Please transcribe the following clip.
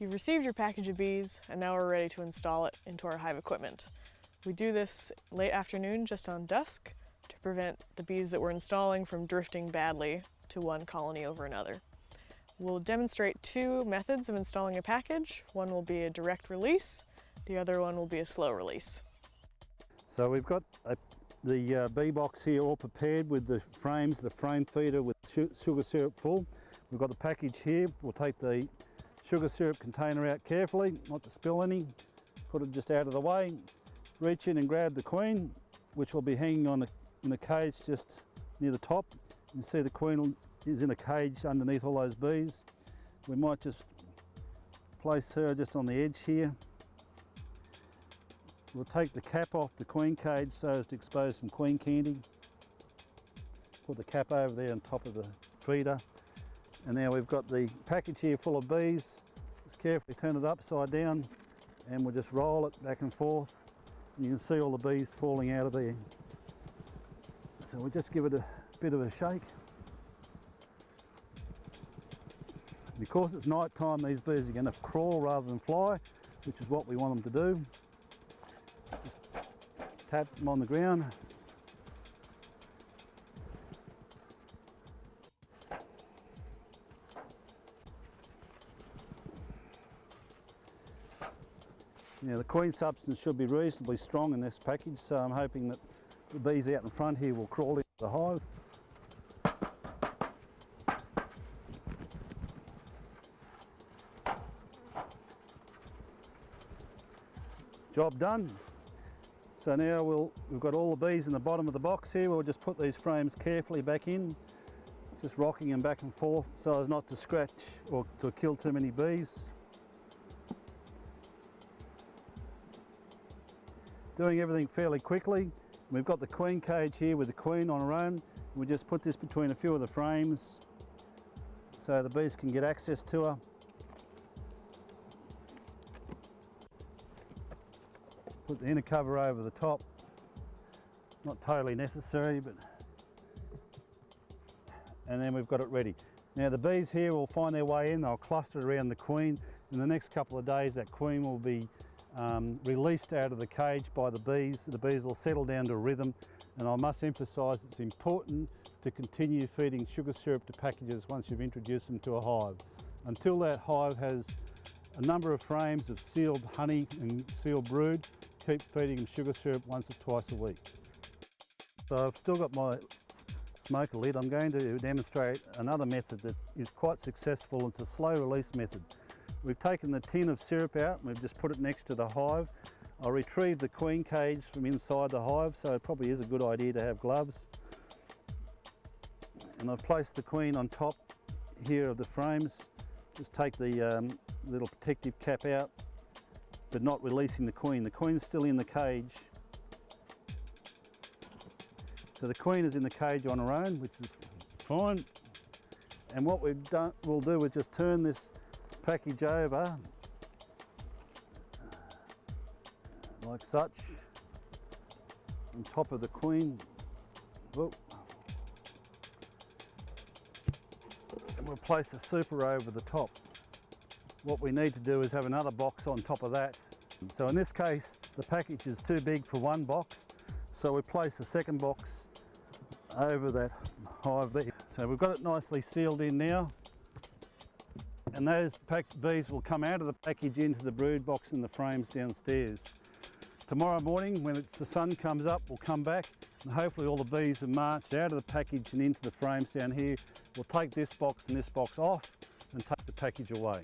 You've received your package of bees and now we're ready to install it into our hive equipment. We do this late afternoon just on dusk to prevent the bees that we're installing from drifting badly to one colony over another. We'll demonstrate two methods of installing a package. One will be a direct release, the other one will be a slow release. So we've got the bee box here all prepared with the frames, the frame feeder with sugar syrup full. We've got the package here. We'll take the sugar syrup container out carefully, not to spill any. Put it just out of the way. Reach in and grab the queen, which will be hanging in a cage just near the top. You can see the queen is in a cage underneath all those bees. We might just place her just on the edge here. We'll take the cap off the queen cage so as to expose some queen candy. Put the cap over there on top of the feeder. And now we've got the package here full of bees. Just carefully turn it upside down and we'll just roll it back and forth. You can see all the bees falling out of there. So we'll just give it a bit of a shake. Because it's night time, these bees are going to crawl rather than fly, which is what we want them to do. Just tap them on the ground. Now the queen substance should be reasonably strong in this package, so I'm hoping that the bees out in front here will crawl into the hive. Job done. So now we've got all the bees in the bottom of the box here. We'll just put these frames carefully back in, just rocking them back and forth so as not to scratch or to kill too many bees. Doing everything fairly quickly. We've got the queen cage here with the queen on her own. We just put this between a few of the frames so the bees can get access to her. Put the inner cover over the top. Not totally necessary, but... And then we've got it ready. Now the bees here will find their way in, they'll cluster around the queen. In the next couple of days that queen will be released out of the cage by the bees. The bees will settle down to a rhythm, and I must emphasise it's important to continue feeding sugar syrup to packages once you've introduced them to a hive. Until that hive has a number of frames of sealed honey and sealed brood, keep feeding them sugar syrup once or twice a week. So I've still got my smoker lid. I'm going to demonstrate another method that is quite successful. It's a slow release method. We've taken the tin of syrup out and we've just put it next to the hive. I'll retrieve the queen cage from inside the hive, so it probably is a good idea to have gloves. And I've placed the queen on top here of the frames. Just take the little protective cap out, but not releasing the queen. The queen's still in the cage. So the queen is in the cage on her own, which is fine. And what we'll do is just turn this package over like such on top of the queen. Whoa. And we'll place a super over the top. What we need to do is have another box on top of that. So in this case the package is too big for one box, so we place a second box over that hive there. So we've got it nicely sealed in now. And those bees will come out of the package into the brood box in the frames downstairs. Tomorrow morning when the sun comes up, we'll come back and hopefully all the bees have marched out of the package and into the frames down here. We'll take this box and this box off and take the package away.